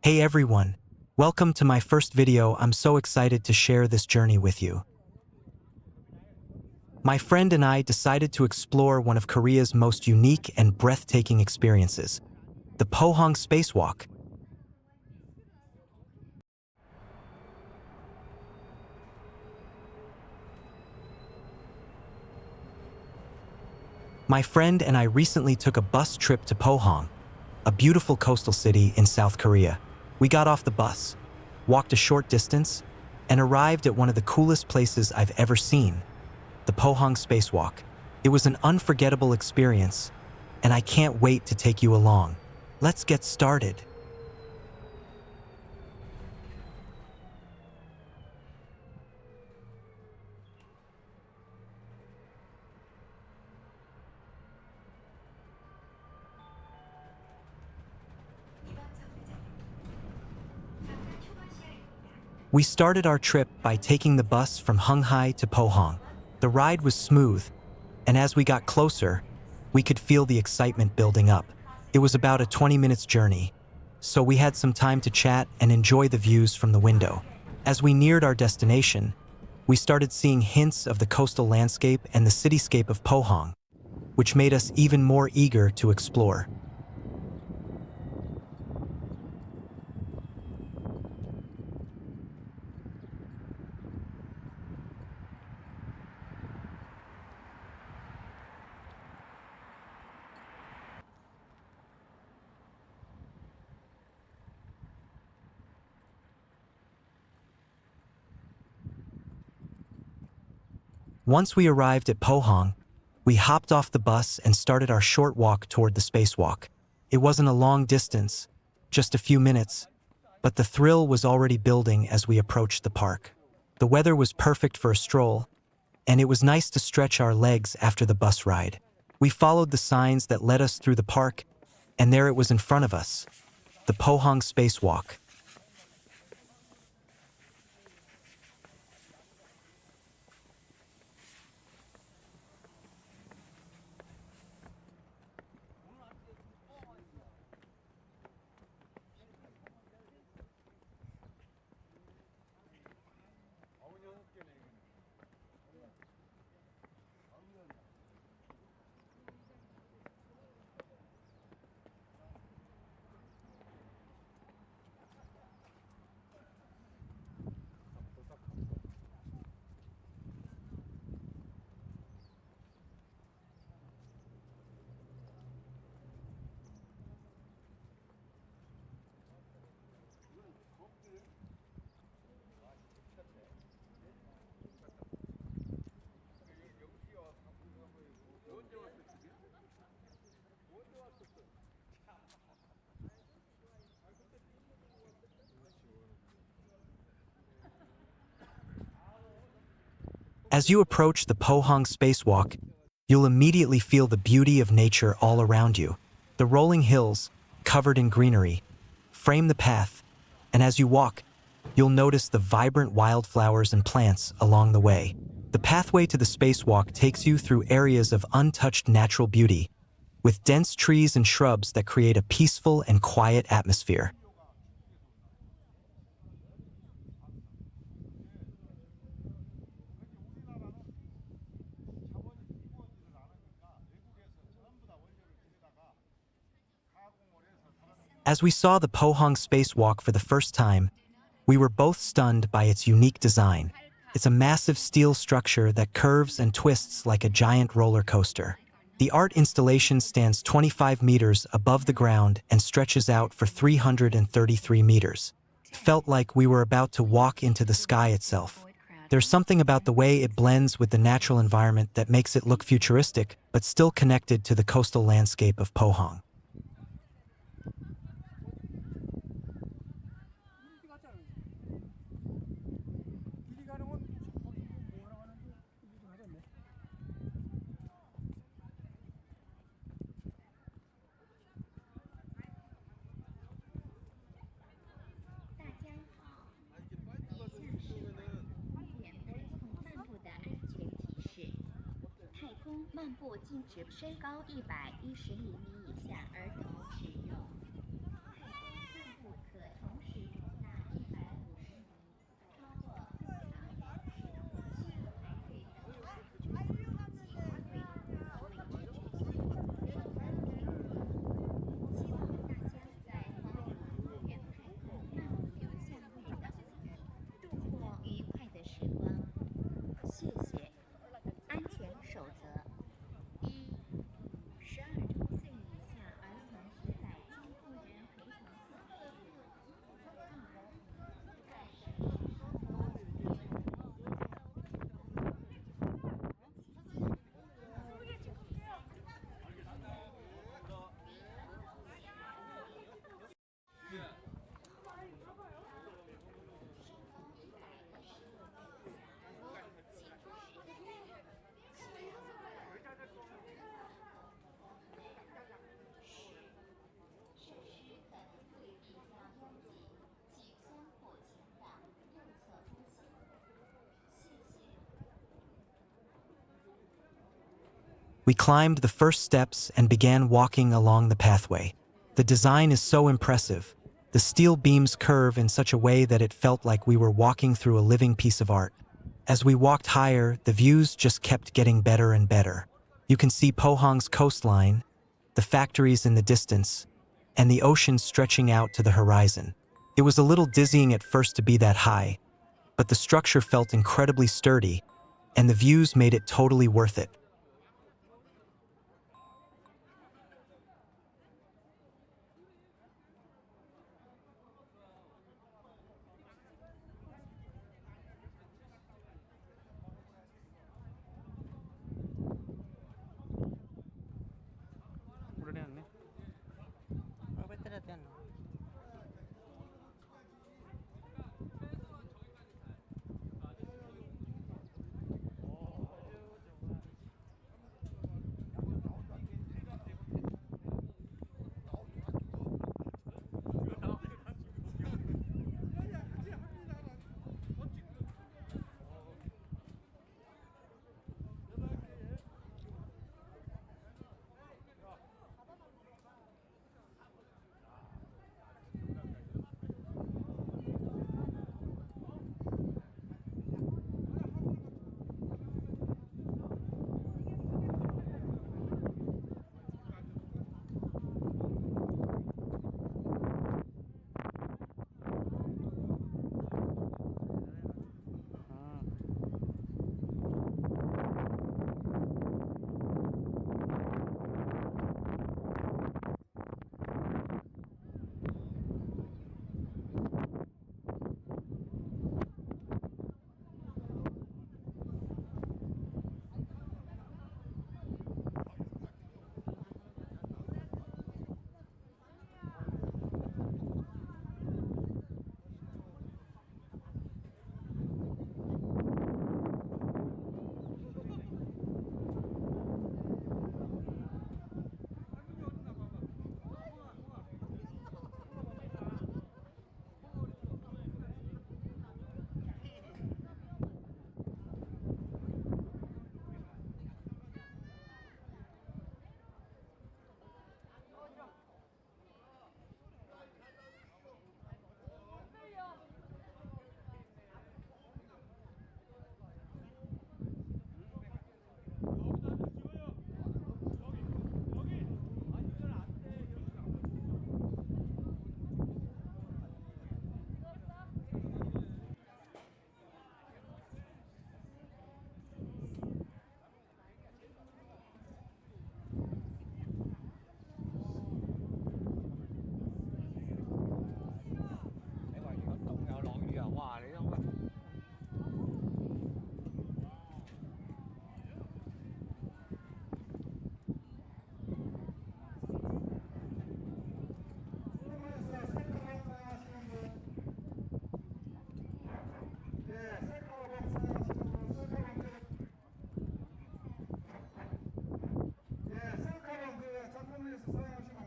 Hey everyone, welcome to my first video. I'm so excited to share this journey with you. My friend and I decided to explore one of Korea's most unique and breathtaking experiences, the Pohang SpaceWalk. My friend and I recently took a bus trip to Pohang, a beautiful coastal city in South Korea. We got off the bus, walked a short distance, and arrived at one of the coolest places I've ever seen, the Pohang Spacewalk. It was an unforgettable experience, and I can't wait to take you along. Let's get started. We started our trip by taking the bus from Hunghai to Pohang. The ride was smooth, and as we got closer, we could feel the excitement building up. It was about a 20 minutes journey, so we had some time to chat and enjoy the views from the window. As we neared our destination, we started seeing hints of the coastal landscape and the cityscape of Pohang, which made us even more eager to explore. Once we arrived at Pohang, we hopped off the bus and started our short walk toward the spacewalk. It wasn't a long distance, just a few minutes, but the thrill was already building as we approached the park. The weather was perfect for a stroll, and it was nice to stretch our legs after the bus ride. We followed the signs that led us through the park, and there it was in front of us, the Pohang Spacewalk. As you approach the Pohang Spacewalk, you'll immediately feel the beauty of nature all around you. The rolling hills, covered in greenery, frame the path, and as you walk, you'll notice the vibrant wildflowers and plants along the way. The pathway to the spacewalk takes you through areas of untouched natural beauty, with dense trees and shrubs that create a peaceful and quiet atmosphere. As we saw the Pohang Spacewalk for the first time, we were both stunned by its unique design. It's a massive steel structure that curves and twists like a giant roller coaster. The art installation stands 25 meters above the ground and stretches out for 333 meters. It felt like we were about to walk into the sky itself. There's something about the way it blends with the natural environment that makes it look futuristic, but still connected to the coastal landscape of Pohang. We climbed the first steps and began walking along the pathway. The design is so impressive. The steel beams curve in such a way that it felt like we were walking through a living piece of art. As we walked higher, the views just kept getting better and better. You can see Pohang's coastline, the factories in the distance, and the ocean stretching out to the horizon. It was a little dizzying at first to be that high, but the structure felt incredibly sturdy, and the views made it totally worth it.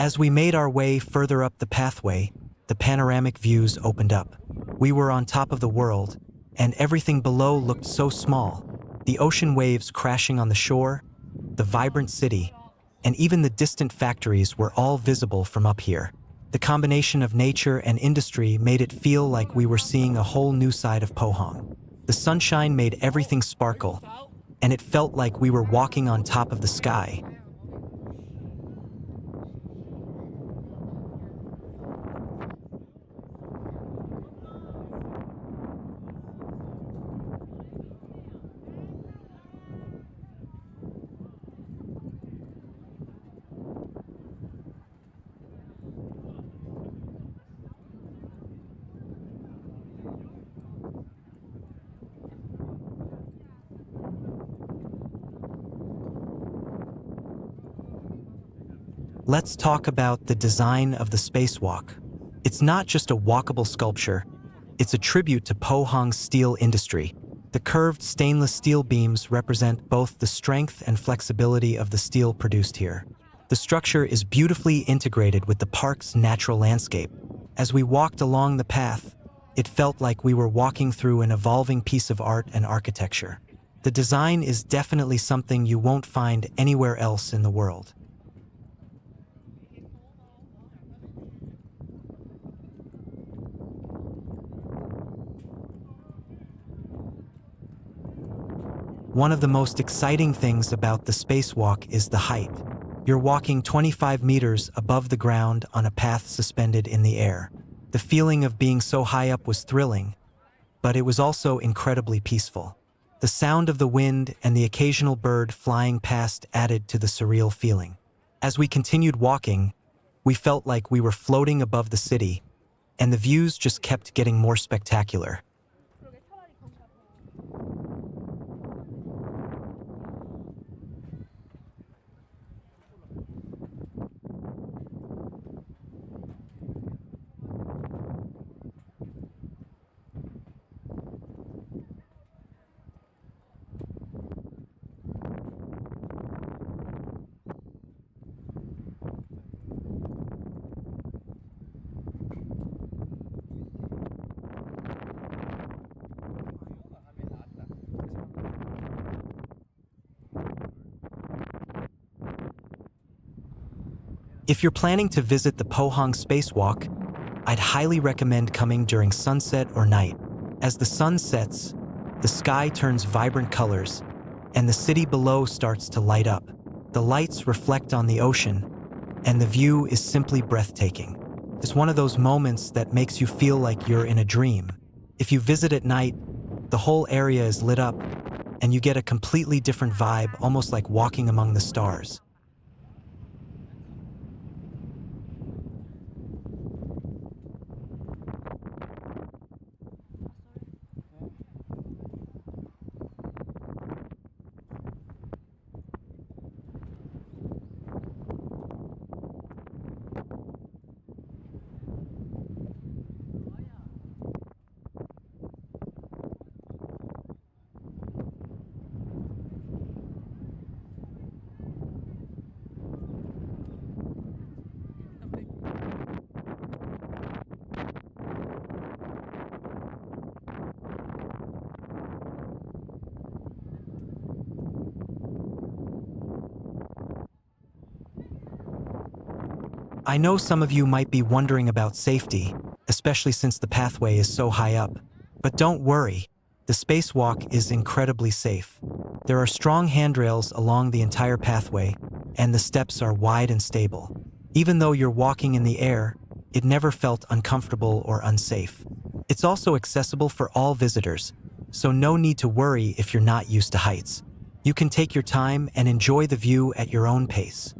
As we made our way further up the pathway, the panoramic views opened up. We were on top of the world, and everything below looked so small. The ocean waves crashing on the shore, the vibrant city, and even the distant factories were all visible from up here. The combination of nature and industry made it feel like we were seeing a whole new side of Pohang. The sunshine made everything sparkle, and it felt like we were walking on top of the sky. Let's talk about the design of the SpaceWalk. It's not just a walkable sculpture, it's a tribute to Pohang's steel industry. The curved stainless steel beams represent both the strength and flexibility of the steel produced here. The structure is beautifully integrated with the park's natural landscape. As we walked along the path, it felt like we were walking through an evolving piece of art and architecture. The design is definitely something you won't find anywhere else in the world. One of the most exciting things about the spacewalk is the height. You're walking 25 meters above the ground on a path suspended in the air. The feeling of being so high up was thrilling, but it was also incredibly peaceful. The sound of the wind and the occasional bird flying past added to the surreal feeling. As we continued walking, we felt like we were floating above the city, and the views just kept getting more spectacular. If you're planning to visit the Pohang spacewalk, I'd highly recommend coming during sunset or night. As the sun sets, the sky turns vibrant colors, and the city below starts to light up. The lights reflect on the ocean, and the view is simply breathtaking. It's one of those moments that makes you feel like you're in a dream. If you visit at night, the whole area is lit up, and you get a completely different vibe, almost like walking among the stars. I know some of you might be wondering about safety, especially since the pathway is so high up. But don't worry, the spacewalk is incredibly safe. There are strong handrails along the entire pathway, and the steps are wide and stable. Even though you're walking in the air, it never felt uncomfortable or unsafe. It's also accessible for all visitors, so no need to worry if you're not used to heights. You can take your time and enjoy the view at your own pace.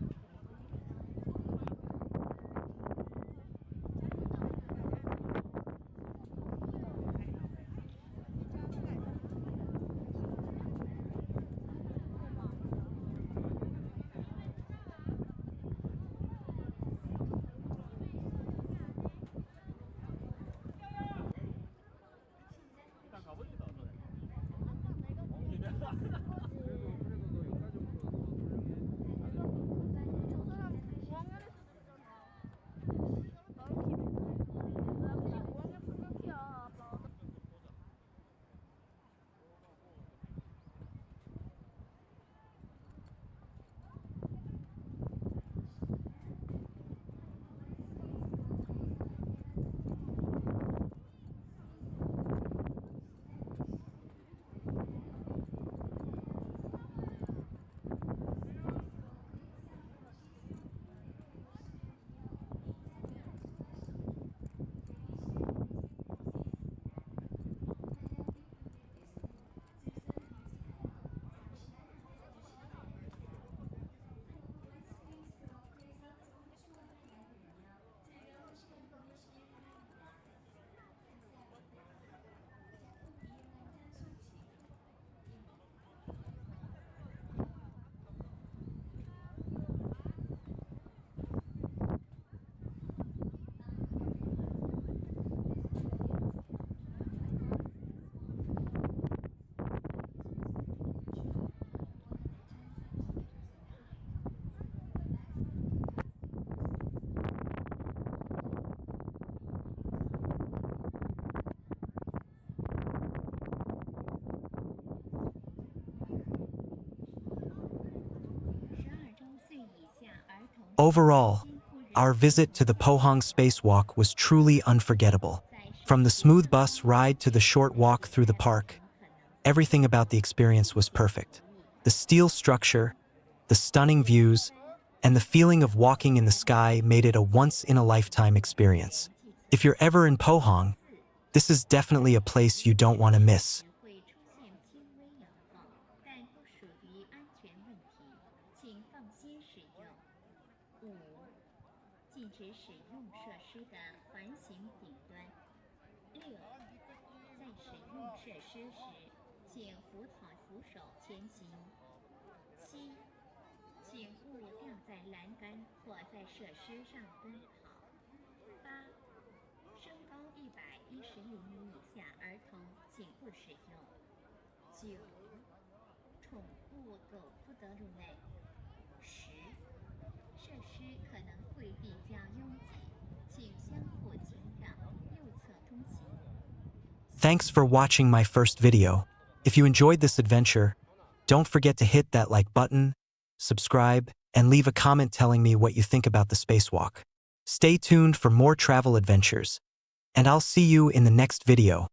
Overall, our visit to the Pohang spacewalk was truly unforgettable. From the smooth bus ride to the short walk through the park, everything about the experience was perfect. The steel structure, the stunning views, and the feeling of walking in the sky made it a once-in-a-lifetime experience. If you're ever in Pohang, this is definitely a place you don't want to miss. Thanks for watching my first video. If you enjoyed this adventure, don't forget to hit that like button, subscribe, and leave a comment telling me what you think about the spacewalk. Stay tuned for more travel adventures, and I'll see you in the next video.